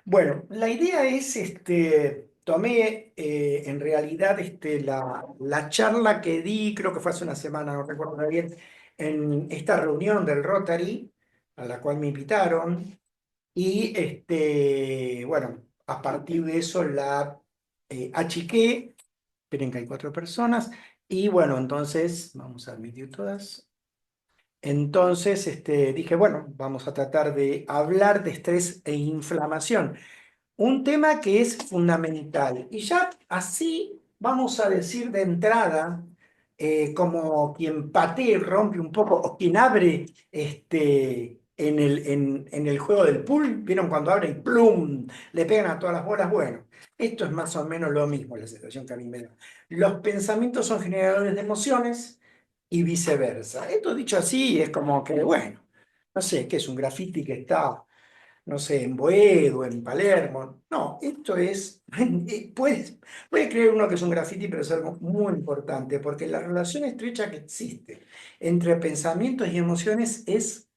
Bueno, la idea es, tomé en realidad la charla que di, creo que fue hace una semana, no recuerdo muy bien, en esta reunión del Rotary, a la cual me invitaron, y bueno, a partir de eso la achiqué, esperen que hay 4 personas, y bueno, entonces, vamos a admitir todas. Entonces, dije, bueno, vamos a tratar de hablar de estrés e inflamación. Un tema que es fundamental. Y ya así vamos a decir de entrada, como quien patea y rompe un poco, o quien abre en el juego del pool, ¿vieron cuando abre y plum? Le pegan a todas las bolas. Bueno, esto es más o menos lo mismo, la sensación que a mí me da. Los pensamientos son generadores de emociones y viceversa. Esto dicho así es como que, bueno, no sé, que es un graffiti que está no sé, en Boedo, en Palermo. No, esto es, puede creer uno que es un graffiti, pero es algo muy importante, porque la relación estrecha que existe entre pensamientos y emociones es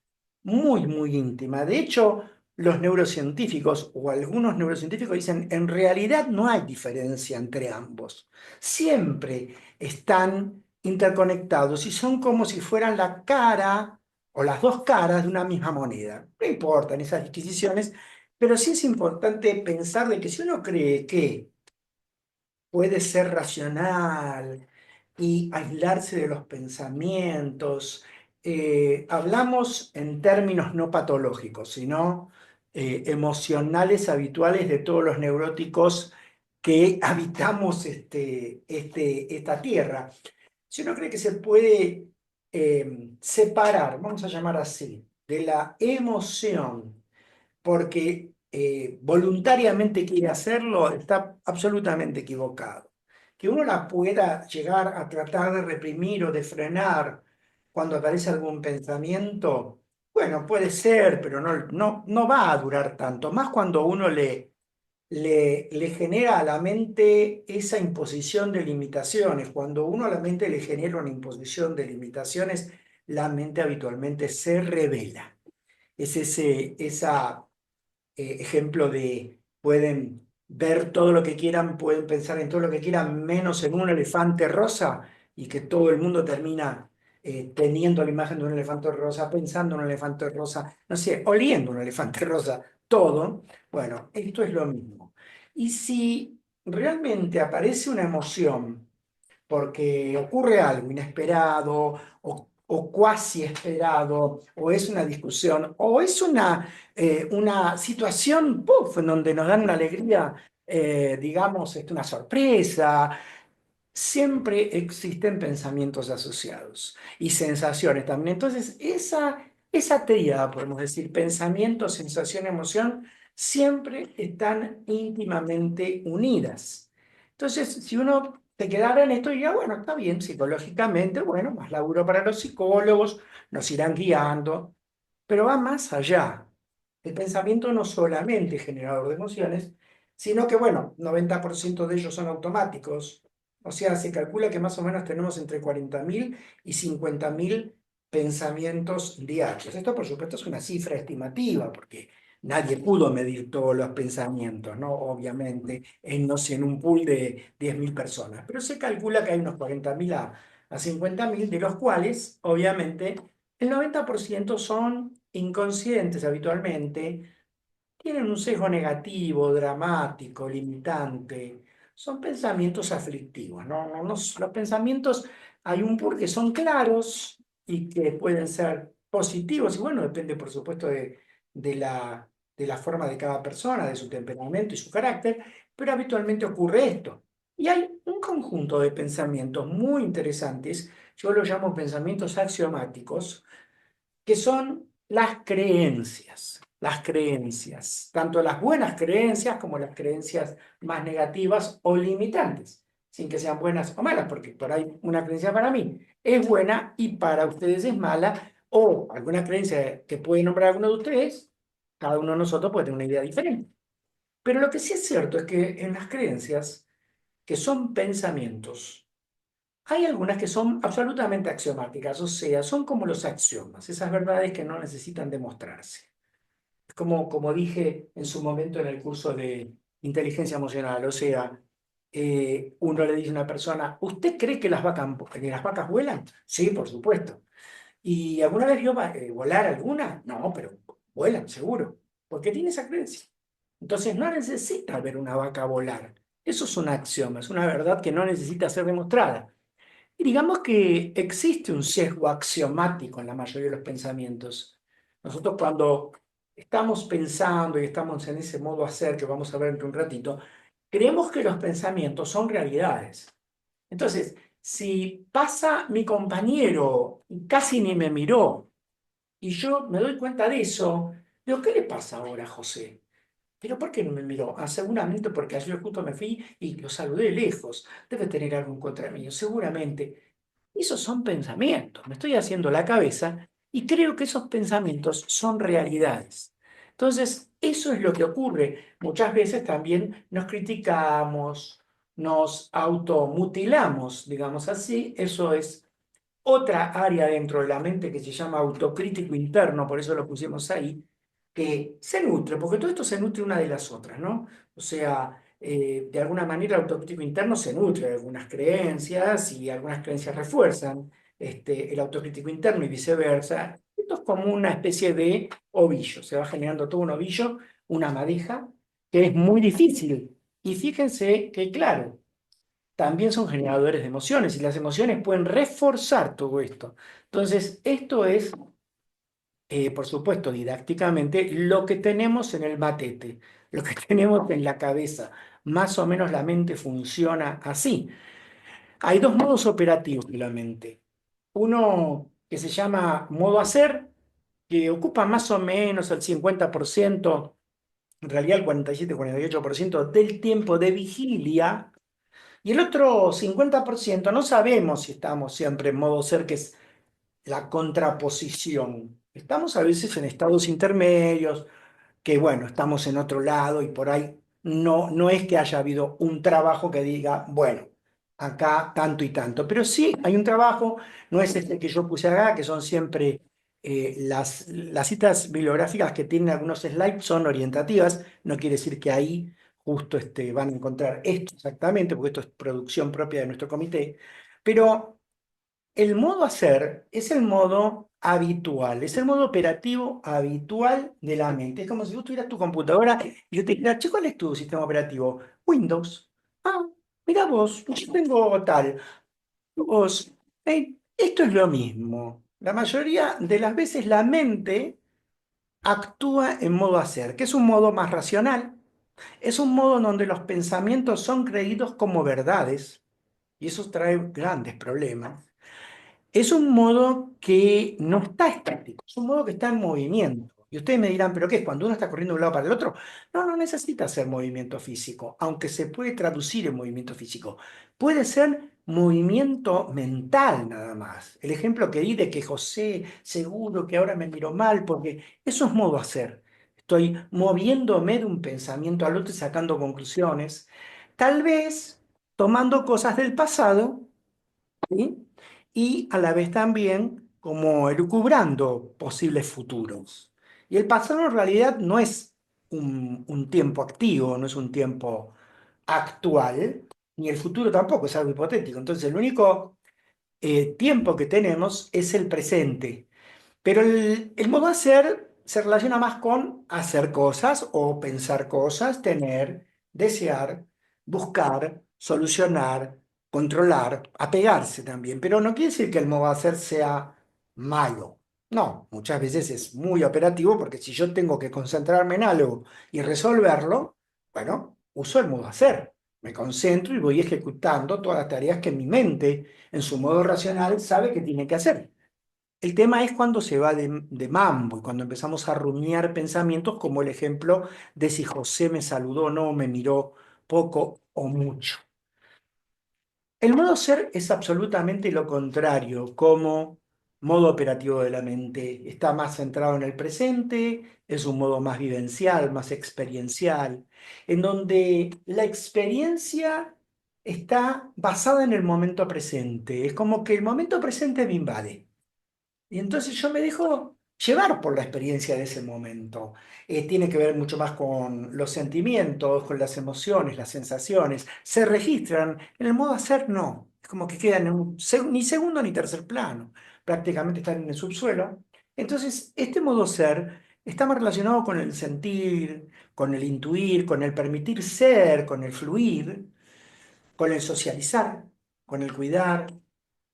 muy, muy íntima. De hecho, los neurocientíficos o algunos neurocientíficos dicen, en realidad no hay diferencia entre ambos. Siempre están interconectados y son como si fueran la cara o las dos caras de una misma moneda. No importan esas disquisiciones, pero sí es importante pensar de que si uno cree que puede ser racional y aislarse de los pensamientos, hablamos en términos no patológicos, sino emocionales habituales de todos los neuróticos que habitamos esta tierra. Si uno cree que se puede separar, vamos a llamar así, de la emoción, porque voluntariamente quiere hacerlo, está absolutamente equivocado. Que uno la pueda llegar a tratar de reprimir o de frenar cuando aparece algún pensamiento, bueno, puede ser, pero no va a durar tanto, más cuando uno le genera a la mente esa imposición de limitaciones. Cuando uno a la mente le genera una imposición de limitaciones, la mente habitualmente se revela. Es esa ejemplo de pueden ver todo lo que quieran, pueden pensar en todo lo que quieran, menos en un elefante rosa, y que todo el mundo termina teniendo la imagen de un elefante rosa, pensando en un elefante rosa, no sé, oliendo un elefante rosa, todo. Bueno, esto es lo mismo. Y si realmente aparece una emoción, porque ocurre algo inesperado o cuasi esperado, o es una discusión, o es una situación, ¡puf!, en donde nos dan una alegría, digamos, una sorpresa. Siempre existen pensamientos asociados y sensaciones también. Entonces, esa tríada, podemos decir, pensamiento, sensación, emoción, siempre están íntimamente unidas. Entonces, si uno se quedara en esto, diría, bueno, está bien, psicológicamente, bueno, más laburo para los psicólogos, nos irán guiando, pero va más allá. El pensamiento no solamente es generador de emociones, sino que, bueno, 90% de ellos son automáticos. O sea, se calcula que más o menos tenemos entre 40.000 y 50.000 pensamientos diarios. Esto, por supuesto, es una cifra estimativa, porque nadie pudo medir todos los pensamientos, ¿no? Obviamente, no sé, en un pool de 10.000 personas. Pero se calcula que hay unos 40.000 a 50.000, de los cuales, obviamente, el 90% son inconscientes habitualmente, tienen un sesgo negativo, dramático, limitante. Son pensamientos aflictivos, ¿no? Los pensamientos, hay un por que son claros y que pueden ser positivos, y bueno, depende por supuesto de la forma de cada persona, de su temperamento y su carácter, pero habitualmente ocurre esto. Y hay un conjunto de pensamientos muy interesantes, yo los llamo pensamientos axiomáticos, que son las creencias, tanto las buenas creencias como las creencias más negativas o limitantes, sin que sean buenas o malas, porque por ahí una creencia para mí es buena y para ustedes es mala, o alguna creencia que puede nombrar alguno de ustedes, cada uno de nosotros puede tener una idea diferente. Pero lo que sí es cierto es que en las creencias, que son pensamientos, hay algunas que son absolutamente axiomáticas, o sea, son como los axiomas, esas verdades que no necesitan demostrarse. como dije en su momento en el curso de inteligencia emocional, o sea, uno le dice a una persona, ¿usted cree que las vacas vuelan? Sí, por supuesto. ¿Y alguna vez vio volar alguna? No, pero vuelan, seguro, porque tiene esa creencia. Entonces no necesita ver una vaca volar. Eso es un axioma, es una verdad que no necesita ser demostrada. Y digamos que existe un sesgo axiomático en la mayoría de los pensamientos. Nosotros cuando estamos pensando y estamos en ese modo hacer, que vamos a ver dentro de un ratito, creemos que los pensamientos son realidades. Entonces, si pasa mi compañero y casi ni me miró, y yo me doy cuenta de eso, digo, ¿qué le pasa ahora a José? ¿Pero por qué no me miró? Ah, seguramente porque ayer justo me fui y lo saludé de lejos. Debe tener algo en contra mío, seguramente. Esos son pensamientos. Me estoy haciendo la cabeza y creo que esos pensamientos son realidades. Entonces, eso es lo que ocurre. Muchas veces también nos criticamos, nos automutilamos, digamos así. Eso es otra área dentro de la mente que se llama autocrítico interno, por eso lo pusimos ahí, que se nutre, porque todo esto se nutre una de las otras, ¿no? O sea, de alguna manera el autocrítico interno se nutre de algunas creencias y algunas creencias refuerzan el autocrítico interno y viceversa. Esto es como una especie de ovillo, se va generando todo un ovillo, una madeja, que es muy difícil. Y fíjense que, claro, también son generadores de emociones y las emociones pueden reforzar todo esto. Entonces, esto es, por supuesto, didácticamente lo que tenemos en el matete, lo que tenemos en la cabeza. Más o menos la mente funciona así. Hay dos modos operativos de la mente. Uno que se llama modo hacer, que ocupa más o menos el 50%, en realidad el 47-48% del tiempo de vigilia. Y el otro 50% no sabemos si estamos siempre en modo ser, que es la contraposición. Estamos a veces en estados intermedios, que bueno, estamos en otro lado y por ahí no es que haya habido un trabajo que diga, bueno, acá tanto y tanto, pero sí hay un trabajo, no es este que yo puse acá, que son siempre las citas bibliográficas que tienen algunos slides son orientativas, no quiere decir que ahí justo van a encontrar esto exactamente, porque esto es producción propia de nuestro comité, pero el modo hacer es el modo habitual, es el modo operativo habitual de la mente. Es como si vos tuvieras tu computadora y yo te dijera, che, ¿cuál es tu sistema operativo? Windows. Ah, mira vos, yo tengo tal. Vos, esto es lo mismo. La mayoría de las veces la mente actúa en modo hacer, que es un modo más racional, es un modo en donde los pensamientos son creídos como verdades, y eso trae grandes problemas. Es un modo que no está estático, es un modo que está en movimiento. Y ustedes me dirán, ¿pero qué es? Cuando uno está corriendo de un lado para el otro, no necesita hacer movimiento físico, aunque se puede traducir en movimiento físico. Puede ser movimiento mental nada más. El ejemplo que di de que José, seguro que ahora me miró mal, porque eso es modo hacer. Estoy moviéndome de un pensamiento al otro y sacando conclusiones, tal vez tomando cosas del pasado, ¿sí? Y a la vez también como elucubrando posibles futuros. Y el pasado en realidad no es un tiempo activo, no es un tiempo actual, ni el futuro tampoco, es algo hipotético. Entonces el único tiempo que tenemos es el presente. Pero el modo hacer se relaciona más con hacer cosas o pensar cosas, tener, desear, buscar, solucionar, controlar, apegarse también. Pero no quiere decir que el modo hacer sea malo. No, muchas veces es muy operativo porque si yo tengo que concentrarme en algo y resolverlo, bueno, uso el modo hacer. Me concentro y voy ejecutando todas las tareas que mi mente, en su modo racional, sabe que tiene que hacer. El tema es cuando se va de mambo y cuando empezamos a rumiar pensamientos como el ejemplo de si José me saludó o no, me miró poco o mucho. El modo ser es absolutamente lo contrario, como modo operativo de la mente. Está más centrado en el presente, es un modo más vivencial, más experiencial, en donde la experiencia está basada en el momento presente. Es como que el momento presente me invade. Y entonces yo me dejo llevar por la experiencia de ese momento. Tiene que ver mucho más con los sentimientos, con las emociones, las sensaciones. Se registran. En el modo hacer, no. Es como que quedan en ni segundo ni tercer plano. Prácticamente están en el subsuelo. Entonces, este modo ser está más relacionado con el sentir, con el intuir, con el permitir ser, con el fluir, con el socializar, con el cuidar,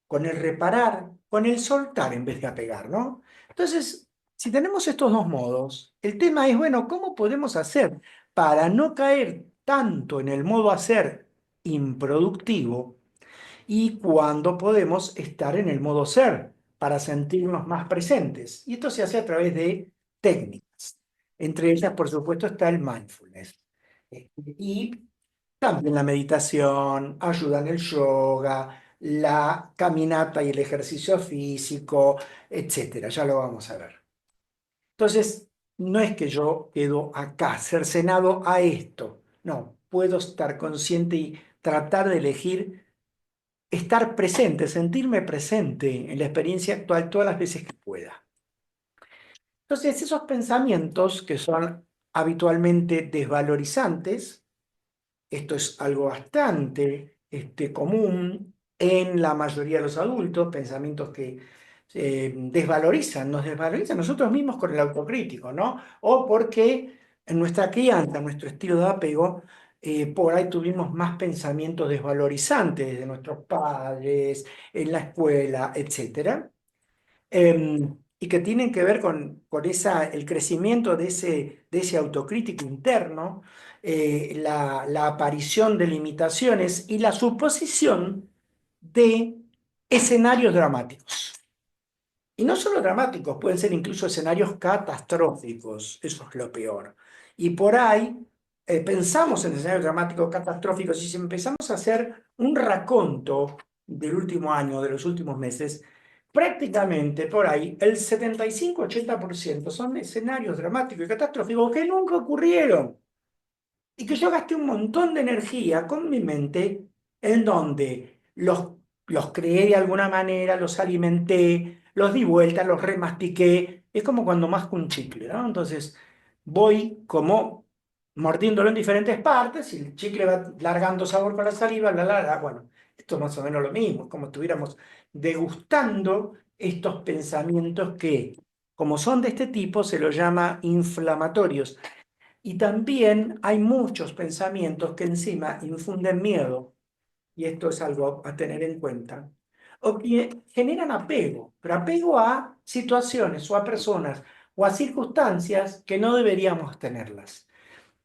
con el reparar, con el soltar en vez de apegar, ¿no? Entonces, si tenemos estos dos modos, el tema es, bueno, ¿cómo podemos hacer para no caer tanto en el modo hacer improductivo y cuando podemos estar en el modo ser para sentirnos más presentes? Y esto se hace a través de técnicas. Entre ellas, por supuesto, está el mindfulness. Y también la meditación, ayudan el yoga, la caminata y el ejercicio físico, etcétera. Ya lo vamos a ver. Entonces, no es que yo quedo acá, cercenado a esto. No, puedo estar consciente y tratar de elegir estar presente, sentirme presente en la experiencia actual todas las veces que pueda. Entonces, esos pensamientos que son habitualmente desvalorizantes, esto es algo bastante común en la mayoría de los adultos, pensamientos que nos desvalorizan nosotros mismos con el autocrítico, ¿no? O porque en nuestra crianza, nuestro estilo de apego, por ahí tuvimos más pensamientos desvalorizantes de nuestros padres, en la escuela, etcétera, y que tienen que ver con el crecimiento de ese autocrítico interno, la aparición de limitaciones y la suposición de escenarios dramáticos. Y no solo dramáticos, pueden ser incluso escenarios catastróficos, eso es lo peor. Y por ahí pensamos en escenarios dramáticos catastróficos y si empezamos a hacer un raconto del último año, de los últimos meses, prácticamente por ahí el 75-80% son escenarios dramáticos y catastróficos que nunca ocurrieron y que yo gasté un montón de energía con mi mente en donde los creé de alguna manera, los alimenté, los di vuelta, los remastiqué. Es como cuando masco un chicle, ¿no? Entonces voy como mordiéndolo en diferentes partes y el chicle va largando sabor con la saliva, Bueno, esto es más o menos lo mismo, es como estuviéramos degustando estos pensamientos que, como son de este tipo, se los llama inflamatorios. Y también hay muchos pensamientos que encima infunden miedo, y esto es algo a tener en cuenta, o que generan apego, pero apego a situaciones o a personas o a circunstancias que no deberíamos tenerlas.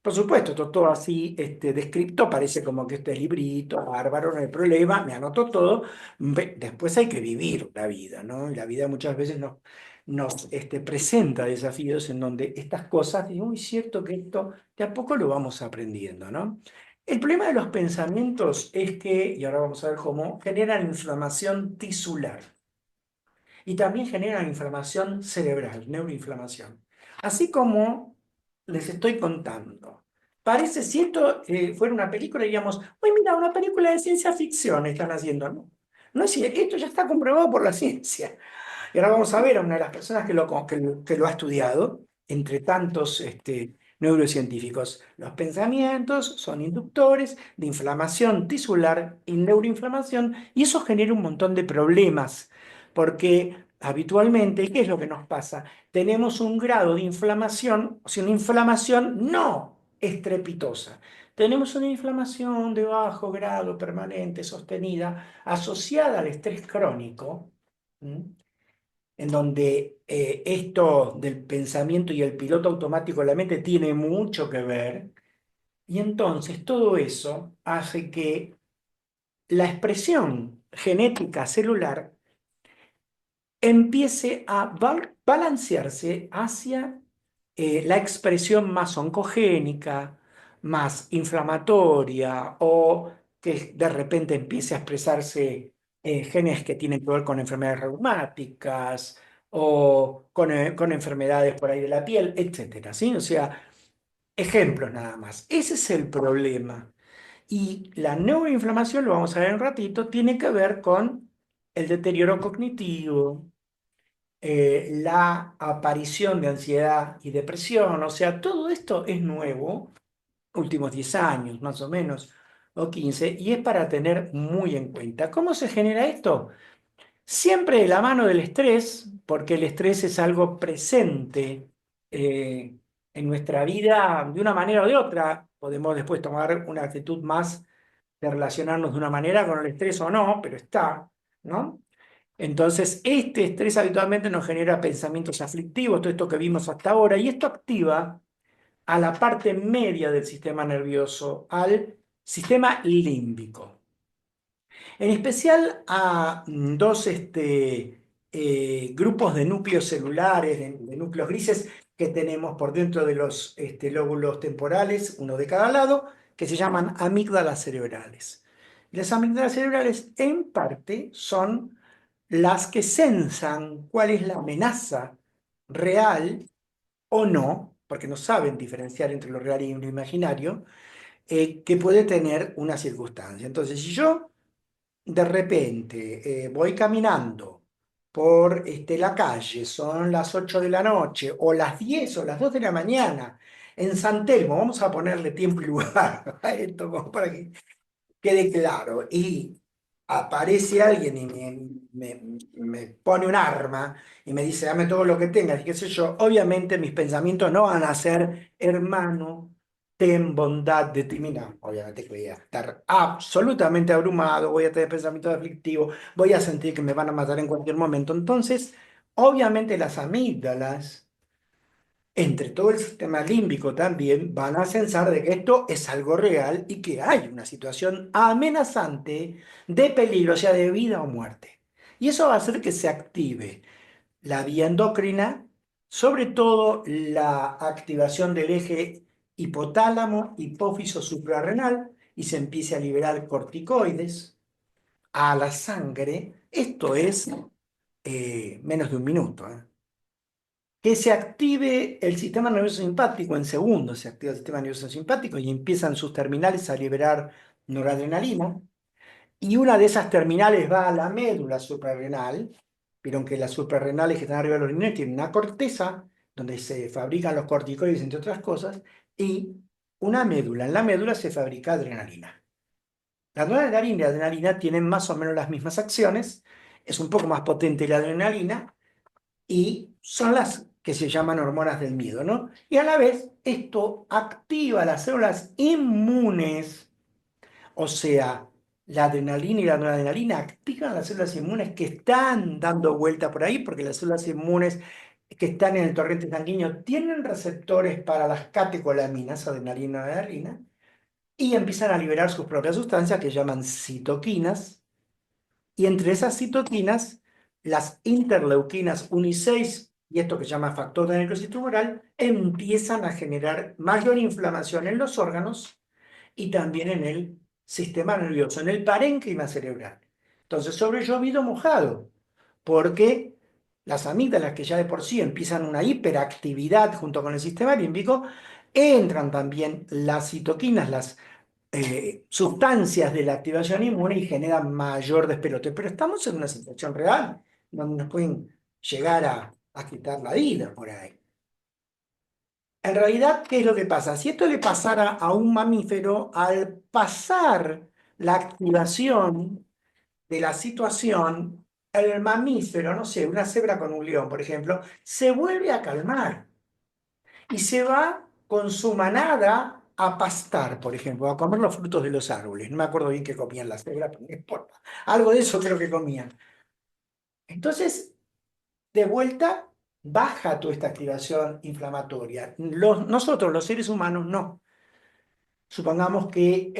Por supuesto, todo así descripto, parece como que este librito, bárbaro, no hay problema, me anoto todo. Después hay que vivir la vida, ¿no? Y la vida muchas veces nos presenta desafíos en donde estas cosas, digo, es cierto que esto de a poco lo vamos aprendiendo, ¿no? El problema de los pensamientos es que, y ahora vamos a ver cómo, generan inflamación tisular y también generan inflamación cerebral, neuroinflamación. Así como les estoy contando. Parece, si esto fuera una película, diríamos, uy, mira, una película de ciencia ficción están haciendo, ¿no? No es cierto, esto ya está comprobado por la ciencia. Y ahora vamos a ver a una de las personas que lo ha estudiado, entre tantos neurocientíficos. Los pensamientos son inductores de inflamación tisular y neuroinflamación, y eso genera un montón de problemas, porque habitualmente, ¿qué es lo que nos pasa? Tenemos un grado de inflamación, o sea, una inflamación no estrepitosa. Tenemos una inflamación de bajo grado, permanente, sostenida, asociada al estrés crónico, en donde esto del pensamiento y el piloto automático de la mente tiene mucho que ver, y entonces todo eso hace que la expresión genética celular empiece a balancearse hacia la expresión más oncogénica, más inflamatoria, o que de repente empiece a expresarse genes que tienen que ver con enfermedades reumáticas o con enfermedades por ahí de la piel, etcétera, ¿sí? O sea, ejemplos nada más. Ese es el problema. Y la neuroinflamación, lo vamos a ver en un ratito, tiene que ver con el deterioro cognitivo, la aparición de ansiedad y depresión. O sea, todo esto es nuevo, últimos 10 años más o menos, o 15, y es para tener muy en cuenta. ¿Cómo se genera esto? Siempre de la mano del estrés, porque el estrés es algo presente eh, en nuestra vida de una manera o de otra. Podemos después tomar una actitud más de relacionarnos de una manera con el estrés o no, pero está, ¿no? Entonces, este estrés habitualmente nos genera pensamientos aflictivos, todo esto que vimos hasta ahora, y esto activa a la parte media del sistema nervioso, al sistema límbico. En especial a dos grupos de núcleos celulares, de núcleos grises que tenemos por dentro de los lóbulos temporales, uno de cada lado, que se llaman amígdalas cerebrales. Las amígdalas cerebrales, en parte, son las que censan cuál es la amenaza real o no, porque no saben diferenciar entre lo real y lo imaginario, que puede tener una circunstancia. Entonces, si yo de repente voy caminando por la calle, son las 8 de la noche, o las 10 o las 2 de la mañana, en San Telmo, vamos a ponerle tiempo y lugar a esto, como para que quede claro, y aparece alguien y me pone un arma y me dice, dame todo lo que tengas, y qué sé yo, obviamente mis pensamientos no van a ser, hermano, ten bondad de ti. Mira, obviamente que voy a estar absolutamente abrumado, voy a tener pensamientos aflictivos, voy a sentir que me van a matar en cualquier momento. Entonces, obviamente las amígdalas entre todo el sistema límbico también van a censar de que esto es algo real y que hay una situación amenazante de peligro, o sea, de vida o muerte. Y eso va a hacer que se active la vía endocrina, sobre todo la activación del eje hipotálamo, hipófiso suprarrenal, y se empiece a liberar corticoides a la sangre. Esto es menos de un minuto, ¿eh? Que se active el sistema nervioso simpático, en segundos se activa el sistema nervioso simpático y empiezan sus terminales a liberar noradrenalina, y una de esas terminales va a la médula suprarrenal. Vieron que las suprarrenales que están arriba de los riñones tienen una corteza donde se fabrican los corticoides, entre otras cosas, y una médula. En la médula se fabrica adrenalina. La noradrenalina y la adrenalina tienen más o menos las mismas acciones, es un poco más potente la adrenalina, y son las que se llaman hormonas del miedo, ¿no? Y a la vez esto activa las células inmunes, o sea, la adrenalina y la noradrenalina activan las células inmunes que están dando vuelta por ahí, porque las células inmunes que están en el torrente sanguíneo tienen receptores para las catecolaminas, adrenalina y noradrenalina, y empiezan a liberar sus propias sustancias que llaman citoquinas, y entre esas citoquinas, las interleuquinas 1 y 6, y esto que se llama factor de necrosis tumoral, empiezan a generar mayor inflamación en los órganos y también en el sistema nervioso, en el parénquima cerebral. Entonces, sobre llovido mojado, porque las amígdalas, que ya de por sí empiezan una hiperactividad junto con el sistema límbico, entran también las citoquinas, las sustancias de la activación inmune, y generan mayor despelote. Pero estamos en una situación real donde nos pueden llegar a quitar la vida por ahí. En realidad, ¿qué es lo que pasa? Si esto le pasara a un mamífero, al pasar la activación de la situación, el mamífero, no sé, una cebra con un león, por ejemplo, se vuelve a calmar y se va con su manada a pastar, por ejemplo, a comer los frutos de los árboles. No me acuerdo bien qué comían las cebras, pero no importa. Algo de eso creo que comían. Entonces, de vuelta, baja toda esta activación inflamatoria. Nosotros, los seres humanos, no. Supongamos que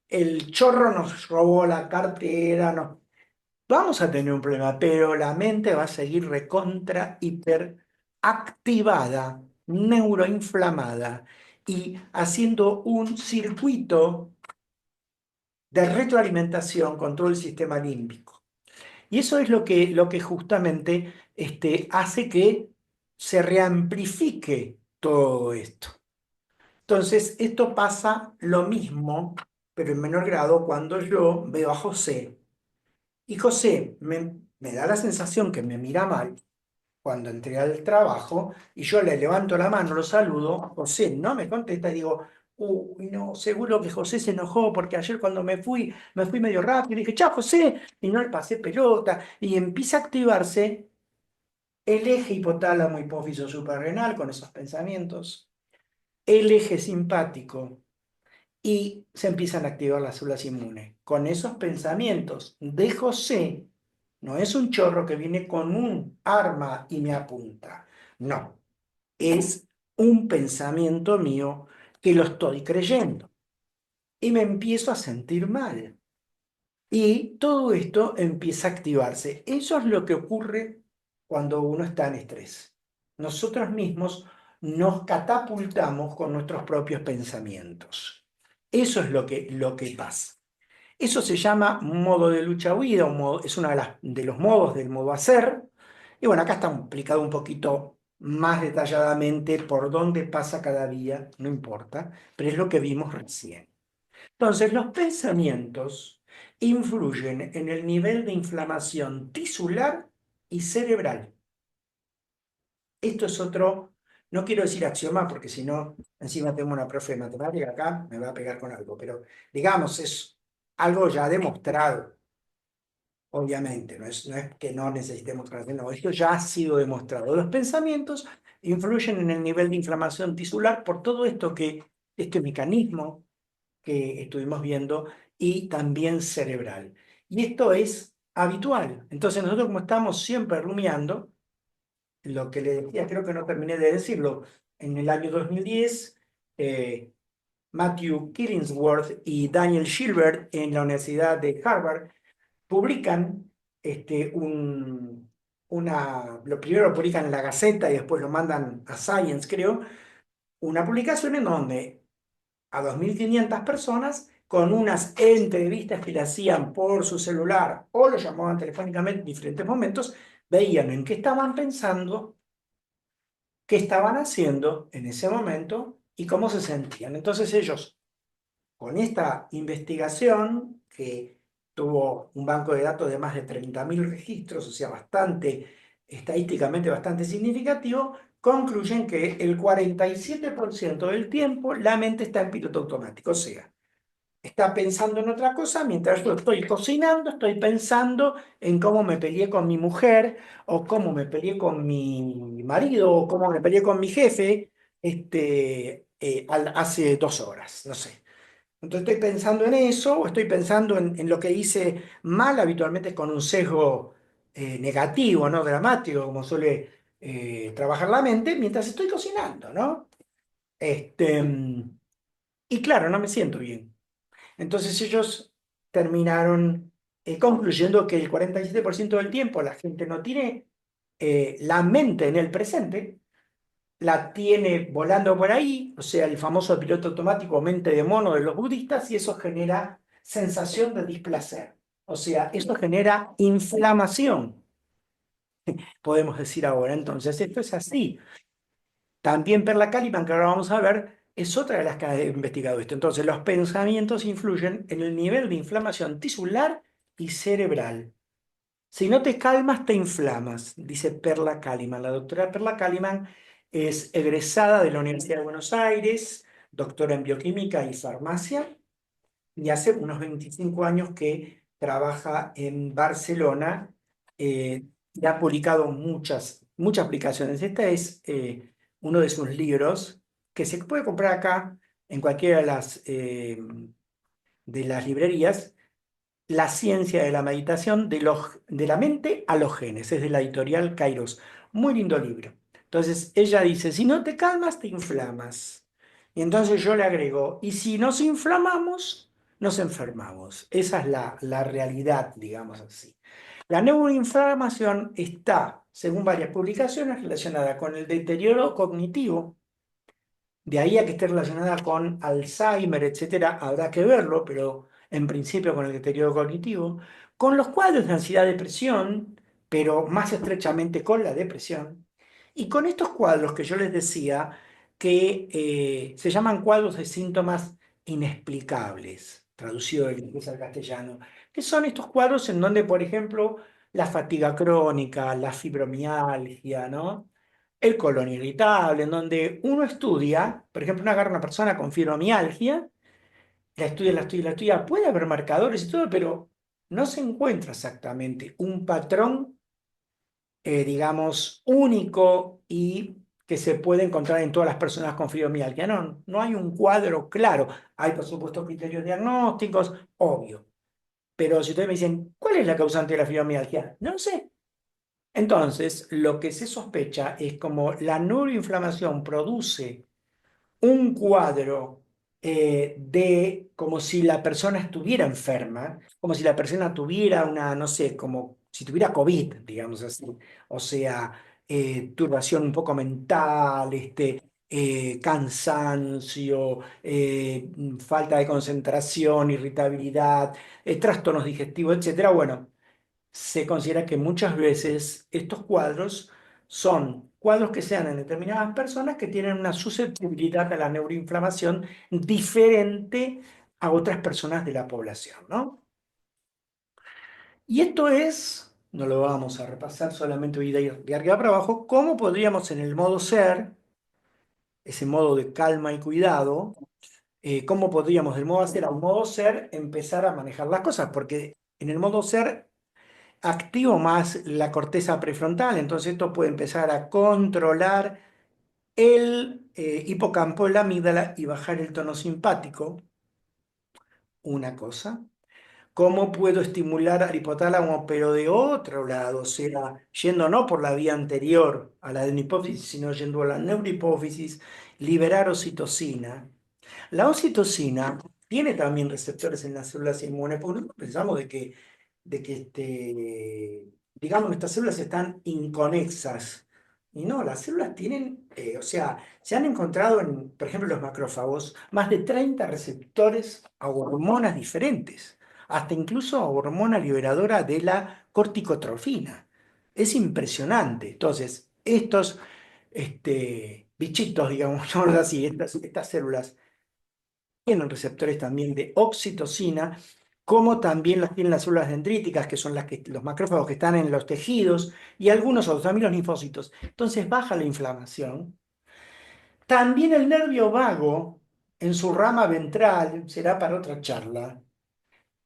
el chorro nos robó la cartera, no. Vamos a tener un problema, pero la mente va a seguir recontra, hiper activada, neuroinflamada, y haciendo un circuito de retroalimentación con todo el sistema límbico. Y eso es lo que justamente hace que se reamplifique todo esto. Entonces, esto pasa lo mismo, pero en menor grado, cuando yo veo a José. Y José me da la sensación que me mira mal, cuando entré al trabajo y yo le levanto la mano, lo saludo, José no me contesta y digo, uy, no, seguro que José se enojó porque ayer cuando me fui medio rápido y dije, chao, José, y no le pasé pelota, y empieza a activarse el eje hipotálamo hipófiso suprarrenal con esos pensamientos, el eje simpático, y se empiezan a activar las células inmunes. Con esos pensamientos de José, no es un chorro que viene con un arma y me apunta. No, es un pensamiento mío que lo estoy creyendo. Y me empiezo a sentir mal. Y todo esto empieza a activarse. Eso es lo que ocurre cuando uno está en estrés. Nosotros mismos nos catapultamos con nuestros propios pensamientos. Eso es lo que pasa. Eso se llama modo de lucha-huida, es uno de los modos del modo hacer. Y bueno, acá está explicado un poquito más detalladamente por dónde pasa cada día, no importa, pero es lo que vimos recién. Entonces, los pensamientos influyen en el nivel de inflamación tisular y cerebral. Esto es otro, no quiero decir axioma, porque si no, encima tengo una profe de matemática acá, me va a pegar con algo, pero digamos, es algo ya demostrado, obviamente, no es que no necesitemos tratar, no, esto ya ha sido demostrado. Los pensamientos influyen en el nivel de inflamación tisular por todo esto este mecanismo que estuvimos viendo, y también cerebral. Y esto es habitual. Entonces nosotros, como estamos siempre rumiando, lo que le decía, creo que no terminé de decirlo, en el año 2010, Matthew Killingsworth y Daniel Gilbert en la Universidad de Harvard publican lo primero lo publican en la Gaceta y después lo mandan a Science, creo, una publicación en donde a 2.500 personas con unas entrevistas que le hacían por su celular o lo llamaban telefónicamente en diferentes momentos, veían en qué estaban pensando, qué estaban haciendo en ese momento y cómo se sentían. Entonces ellos, con esta investigación, que tuvo un banco de datos de más de 30.000 registros, o sea, estadísticamente bastante significativo, concluyen que el 47% del tiempo la mente está en piloto automático, o sea, está pensando en otra cosa mientras yo estoy cocinando, estoy pensando en cómo me peleé con mi mujer, o cómo me peleé con mi marido, o cómo me peleé con mi jefe hace 2 horas, no sé. Entonces estoy pensando en eso, o estoy pensando en lo que hice mal, habitualmente con un sesgo negativo, no dramático, como suele trabajar la mente, mientras estoy cocinando, ¿no? Este, y claro, no me siento bien. Entonces ellos terminaron concluyendo que el 47% del tiempo la gente no tiene la mente en el presente, la tiene volando por ahí, o sea, el famoso piloto automático mente de mono de los budistas, y eso genera sensación de displacer. O sea, eso genera inflamación, podemos decir ahora. Entonces, esto es así. También Perla Kalimann, que ahora vamos a ver, es otra de las que ha investigado esto. Entonces, los pensamientos influyen en el nivel de inflamación tisular y cerebral. Si no te calmas, te inflamas, dice Perla Kalimann. La doctora Perla Kalimann es egresada de la Universidad de Buenos Aires, doctora en bioquímica y farmacia, y hace unos 25 años que trabaja en Barcelona, y ha publicado muchas aplicaciones. Este es uno de sus libros que se puede comprar acá en cualquiera de las librerías. La ciencia de la meditación de la mente a los genes, es de la editorial Kairos. Muy lindo libro. Entonces ella dice, si no te calmas, te inflamas. Y entonces yo le agrego, y si nos inflamamos, nos enfermamos. Esa es la realidad, digamos así. La neuroinflamación está, según varias publicaciones, relacionada con el deterioro cognitivo. De ahí a que esté relacionada con Alzheimer, etcétera, habrá que verlo, pero en principio con el deterioro cognitivo, con los cuadros de ansiedad, depresión, pero más estrechamente con la depresión, y con estos cuadros que yo les decía que se llaman cuadros de síntomas inexplicables, traducido del inglés al castellano, que son estos cuadros en donde, por ejemplo, la fatiga crónica, la fibromialgia, ¿no? El colon irritable, en donde uno estudia, por ejemplo, uno agarra a una persona con fibromialgia, la estudia, puede haber marcadores y todo, pero no se encuentra exactamente un patrón, digamos, único y que se puede encontrar en todas las personas con fibromialgia. No, no hay un cuadro claro. Hay, por supuesto, criterios diagnósticos, obvio. Pero si ustedes me dicen, ¿cuál es la causante de la fibromialgia? No lo sé. Entonces, lo que se sospecha es como la neuroinflamación produce un cuadro de como si la persona estuviera enferma, como si la persona tuviera una, no sé, como si tuviera COVID, digamos así. O sea, turbación un poco mental, cansancio, falta de concentración, irritabilidad, trastornos digestivos, etcétera. Bueno, se considera que muchas veces estos cuadros son cuadros que se dan en determinadas personas que tienen una susceptibilidad a la neuroinflamación diferente a otras personas de la población, ¿no? Y esto es, no lo vamos a repasar, solamente voy a ir de arriba para abajo, cómo podríamos en el modo ser, ese modo de calma y cuidado, cómo podríamos del modo hacer al modo ser empezar a manejar las cosas, porque en el modo ser activo más la corteza prefrontal, entonces esto puede empezar a controlar el hipocampo, la amígdala y bajar el tono simpático, una cosa. ¿Cómo puedo estimular al hipotálamo, pero de otro lado? O sea, yendo no por la vía anterior a la hipófisis, sino yendo a la neurohipófisis, liberar oxitocina. La oxitocina tiene también receptores en las células inmunes, porque nosotros pensamos de que digamos, nuestras células están inconexas. Y no, las células tienen, o sea, se han encontrado en, por ejemplo, los macrófagos, más de 30 receptores a hormonas diferentes, hasta incluso a hormona liberadora de la corticotrofina. Es impresionante. Entonces, estos bichitos, digamos, llamémoslo así, estas células tienen receptores también de oxitocina, como también las tienen las células dendríticas, que son los macrófagos que están en los tejidos, y algunos otros, también los linfocitos. Entonces baja la inflamación. También el nervio vago, en su rama ventral, será para otra charla,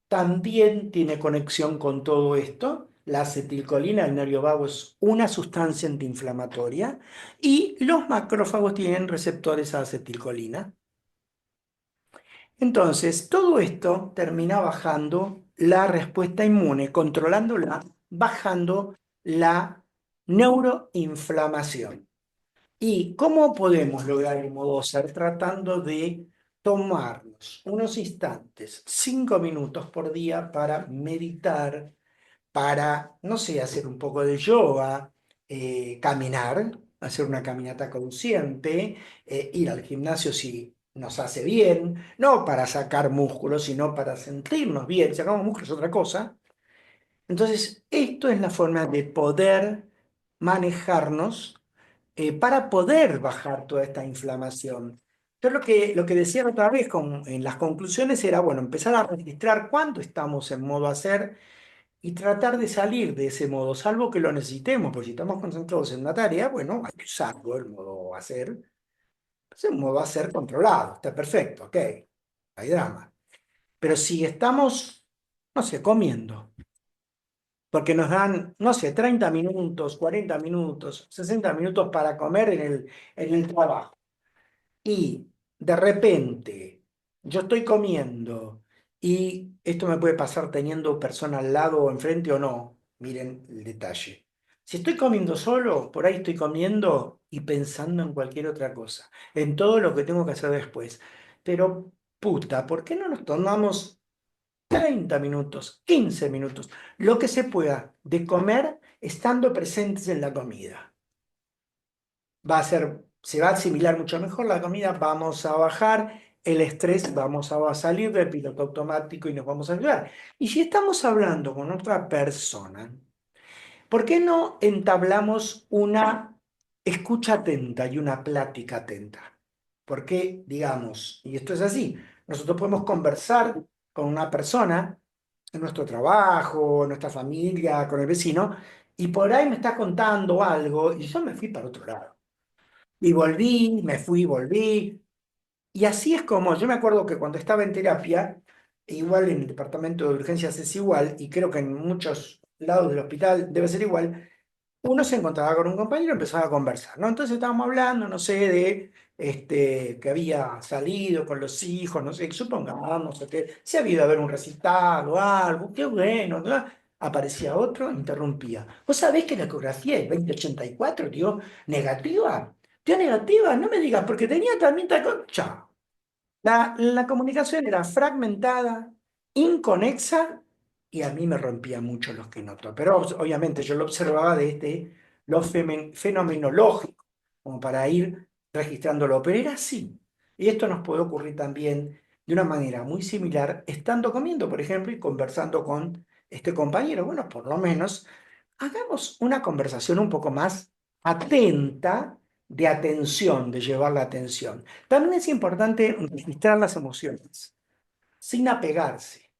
también tiene conexión con todo esto. La acetilcolina del nervio vago es una sustancia antiinflamatoria y los macrófagos tienen receptores a acetilcolina. Entonces, todo esto termina bajando la respuesta inmune, controlándola, bajando la neuroinflamación. ¿Y cómo podemos lograr el modo ser? Tratando de tomarnos unos instantes, 5 minutos por día para meditar, para, no sé, hacer un poco de yoga, caminar, hacer una caminata consciente, ir al gimnasio si nos hace bien, no para sacar músculos, sino para sentirnos bien. Si sacamos músculos es otra cosa. Entonces, esto es la forma de poder manejarnos para poder bajar toda esta inflamación. Yo lo que decía otra vez en las conclusiones era, bueno, empezar a registrar cuándo estamos en modo hacer y tratar de salir de ese modo, salvo que lo necesitemos, porque si estamos concentrados en una tarea, bueno, hay que usarlo, el modo hacer. Es un modo hacer controlado, está perfecto, ok, no hay drama. Pero si estamos, no sé, comiendo, porque nos dan, no sé, 30 minutos, 40 minutos, 60 minutos para comer en el trabajo. Y de repente yo estoy comiendo y esto me puede pasar teniendo persona al lado o enfrente o no. Miren el detalle. Si estoy comiendo solo, por ahí estoy comiendo y pensando en cualquier otra cosa, en todo lo que tengo que hacer después. Pero puta, ¿por qué no nos tomamos 30 minutos, 15 minutos, lo que se pueda de comer estando presentes en la comida? Se va a asimilar mucho mejor la comida, vamos a bajar el estrés, vamos a salir del piloto automático y nos vamos a ayudar. Y si estamos hablando con otra persona, ¿por qué no entablamos una escucha atenta y una plática atenta? Porque, digamos, y esto es así, nosotros podemos conversar con una persona en nuestro trabajo, en nuestra familia, con el vecino, y por ahí me está contando algo y yo me fui para otro lado. Y volví, me fui, volví. Y así es como, yo me acuerdo que cuando estaba en terapia, igual en el departamento de urgencias es igual, y creo que en muchos lados del hospital debe ser igual, uno se encontraba con un compañero y empezaba a conversar, ¿no? Entonces estábamos hablando, no sé, de que había salido con los hijos, no sé, supongamos, no sé qué, si había ido a ver un recital o algo, qué bueno, ¿no? Aparecía otro, interrumpía. ¿Vos sabés que la ecografía es 2084 dio negativa? ¿Dio negativa? No me digas, porque tenía también tal cosa. Chao. La comunicación era fragmentada, inconexa, y a mí me rompía mucho los que noto. Pero obviamente yo lo observaba desde lo fenomenológico, como para ir registrándolo. Pero era así. Y esto nos puede ocurrir también de una manera muy similar, estando comiendo, por ejemplo, y conversando con este compañero. Bueno, por lo menos hagamos una conversación un poco más atenta, de atención, de llevar la atención. También es importante registrar las emociones, sin apegarse.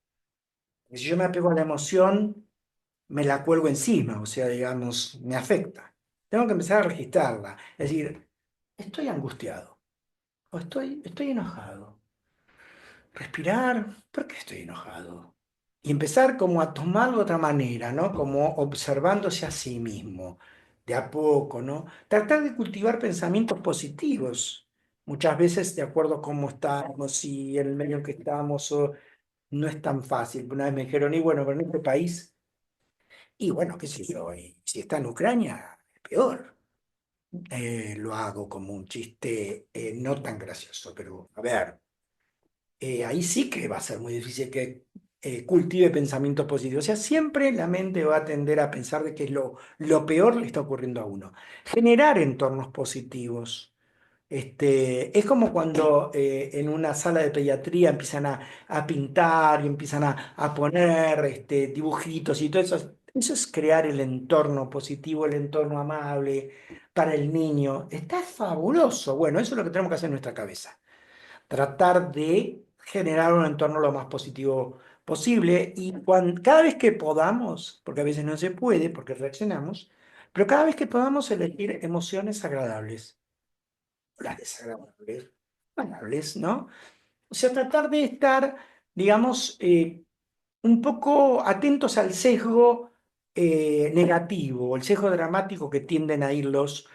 Si yo me apego a la emoción, me la cuelgo encima, o sea, digamos, me afecta. Tengo que empezar a registrarla. Es decir, estoy angustiado o estoy enojado. Respirar, ¿por qué estoy enojado? Y empezar como a tomarlo de otra manera, ¿no? Como observándose a sí mismo, de a poco, ¿no? Tratar de cultivar pensamientos positivos, muchas veces de acuerdo a cómo estamos y en el medio en que estamos, no es tan fácil. Una vez me dijeron, y bueno, pero en este país, y bueno, qué sé yo, y si está en Ucrania, es peor. Lo hago como un chiste no tan gracioso, pero a ver, ahí sí que va a ser muy difícil que cultive pensamientos positivos. O sea, siempre la mente va a tender a pensar de que lo peor le está ocurriendo a uno. Generar entornos positivos. Es como cuando en una sala de pediatría empiezan a pintar y empiezan a poner dibujitos y todo eso. Eso es crear el entorno positivo, el entorno amable para el niño. Está fabuloso. Bueno, eso es lo que tenemos que hacer en nuestra cabeza, tratar de generar un entorno lo más positivo posible y cada vez que podamos, porque a veces no se puede, porque reaccionamos, pero cada vez que podamos elegir emociones agradables, las desagradables, agradables, ¿no? O sea, tratar de estar, digamos, un poco atentos al sesgo negativo, el sesgo dramático que tienden a ir los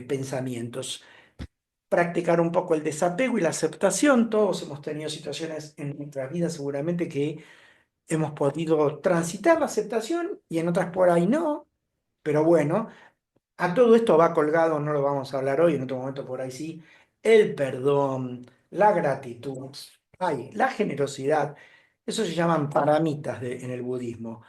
pensamientos, practicar un poco el desapego y la aceptación. Todos hemos tenido situaciones en nuestras vidas seguramente que hemos podido transitar la aceptación y en otras por ahí no. Pero bueno, a todo esto va colgado, no lo vamos a hablar hoy, en otro momento por ahí sí, el perdón, la gratitud, ay, la generosidad. Eso se llaman paramitas en el budismo.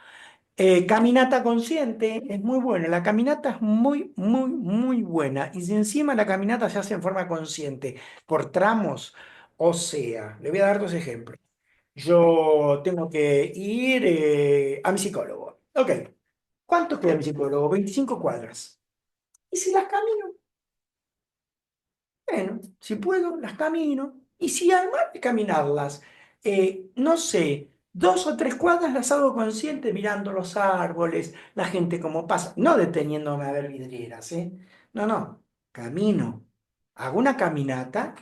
Caminata consciente es muy buena. La caminata es muy, muy, muy buena. Y si encima la caminata se hace en forma consciente, por tramos, o sea, le voy a dar dos ejemplos. Yo tengo que ir a mi psicólogo. Ok. ¿Cuánto queda mi psicólogo? 25 cuadras. ¿Y si las camino? Bueno, si puedo, las camino. Y si además de caminarlas, no sé, 2 o 3 cuadras las hago consciente mirando los árboles, la gente como pasa, no deteniéndome a ver vidrieras, ¿eh? No, no, camino. Hago una caminata,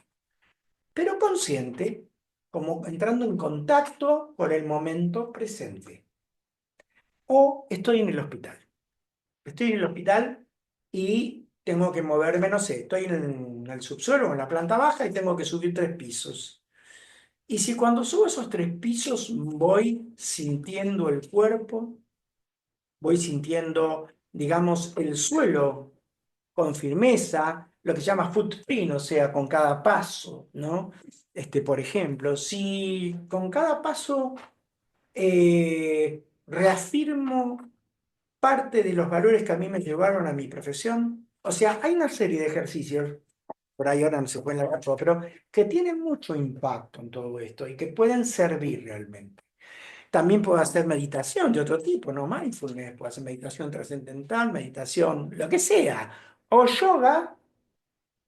pero consciente, como entrando en contacto con el momento presente. O estoy en el hospital. Estoy en el hospital y tengo que moverme, no sé, estoy en el subsuelo o en la planta baja y tengo que subir 3 pisos. Y si cuando subo esos 3 pisos voy sintiendo el cuerpo, voy sintiendo, digamos, el suelo con firmeza, lo que se llama footprint, o sea, con cada paso, ¿no? Por ejemplo, si con cada paso reafirmo parte de los valores que a mí me llevaron a mi profesión. O sea, hay una serie de ejercicios, por ahí ahora no se pueden hablar todo, pero que tienen mucho impacto en todo esto y que pueden servir realmente. También puedo hacer meditación de otro tipo, no mindfulness, puedo hacer meditación trascendental, meditación, lo que sea. O yoga,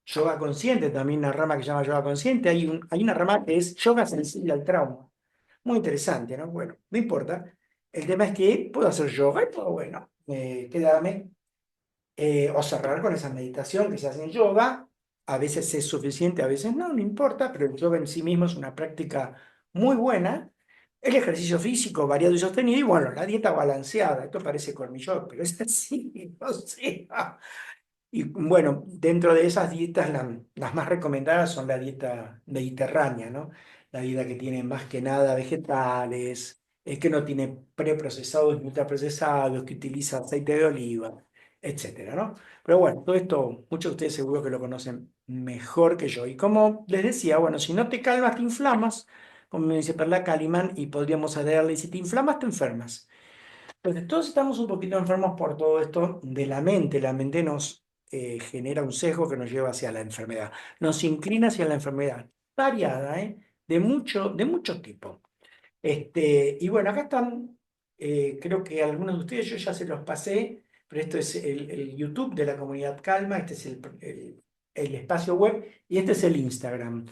yoga consciente, también una rama que se llama yoga consciente. Hay una rama que es yoga sensible al trauma. Muy interesante, ¿no? Bueno, no importa. El tema es que puedo hacer yoga y puedo, bueno, quedarme o cerrar con esa meditación que se hace en yoga. A veces es suficiente, a veces no, no importa, pero el yoga en sí mismo es una práctica muy buena. El ejercicio físico variado y sostenido, y bueno, la dieta balanceada. Esto parece colmillo, pero es así, o sea. Y bueno, dentro de esas dietas, las más recomendadas son la dieta mediterránea, ¿no? La dieta que tiene más que nada vegetales, que no tiene preprocesados ni ultraprocesados, que utiliza aceite de oliva, etcétera, ¿no? Pero bueno, todo esto, muchos de ustedes seguro que lo conocen mejor que yo. Y como les decía, bueno, si no te calmas, te inflamas, como me dice Perla Kalimann, y podríamos agregarle, si te inflamas, te enfermas. Entonces, todos estamos un poquito enfermos por todo esto de la mente. La mente nos genera un sesgo que nos lleva hacia la enfermedad, nos inclina hacia la enfermedad, variada, ¿eh? De mucho tipo. Y bueno, acá están, creo que algunos de ustedes yo ya se los pasé, pero esto es el YouTube de la comunidad Calma, este es el espacio web y este es el Instagram.